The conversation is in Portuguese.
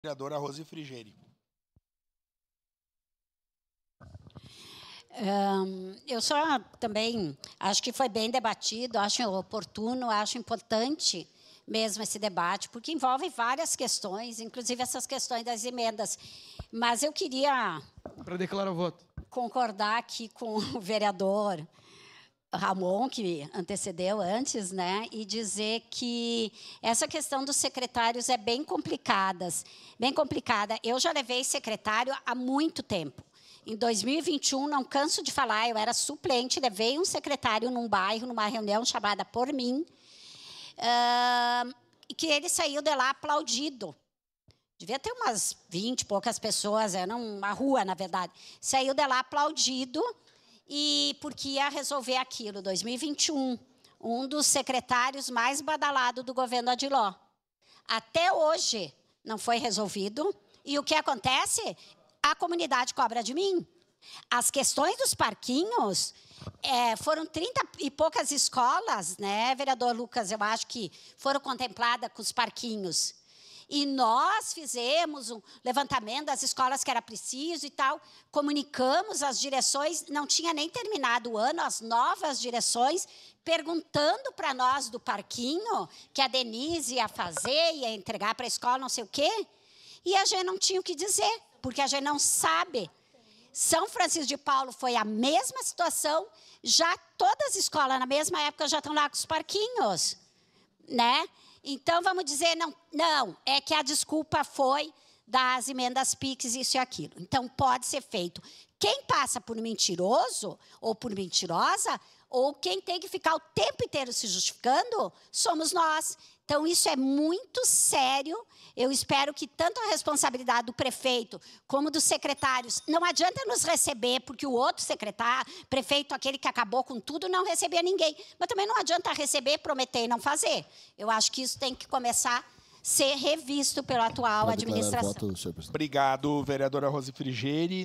Vereadora Rose Frigeri. Eu só também acho que foi bem debatido, acho oportuno, acho importante mesmo esse debate, porque envolve várias questões, inclusive essas questões das emendas. Mas eu queria... Para declarar o voto. Concordar aqui com o vereador Ramon, que antecedeu antes, né, e dizer que essa questão dos secretários é bem complicada. Eu já levei secretário há muito tempo. Em 2021, não canso de falar, eu era suplente, levei um secretário num bairro, numa reunião chamada por mim, e que ele saiu de lá aplaudido. Devia ter umas 20 e poucas pessoas, era uma rua, na verdade. Saiu de lá aplaudido, e porque ia resolver aquilo. 2021, um dos secretários mais badalados do governo Adiló. Até hoje não foi resolvido. E o que acontece? A comunidade cobra de mim. As questões dos parquinhos, foram 30 e poucas escolas, né, vereador Lucas, eu acho que foram contempladas com os parquinhos. E nós fizemos um levantamento das escolas que era preciso e tal, comunicamos as direções, não tinha nem terminado o ano, as novas direções, perguntando para nós do parquinho, que a Denise ia fazer, ia entregar para a escola, não sei o quê, e a gente não tinha o que dizer, porque a gente não sabe. São Francisco de Paulo foi a mesma situação, já todas as escolas na mesma época já estão lá com os parquinhos, né? Então, vamos dizer, não, é que a desculpa foi das emendas PIX, isso e aquilo. Então, pode ser feito. Quem passa por mentiroso ou por mentirosa, ou quem tem que ficar o tempo inteiro se justificando, somos nós. Então, isso é muito sério. Eu espero que tanto a responsabilidade do prefeito como dos secretários, não adianta nos receber, porque o outro secretário, prefeito, aquele que acabou com tudo, não recebia ninguém. Mas também não adianta receber, prometer e não fazer. Eu acho que isso tem que começar a ser revisto pela atual administração. Obrigado, vereadora Rose Frigeri.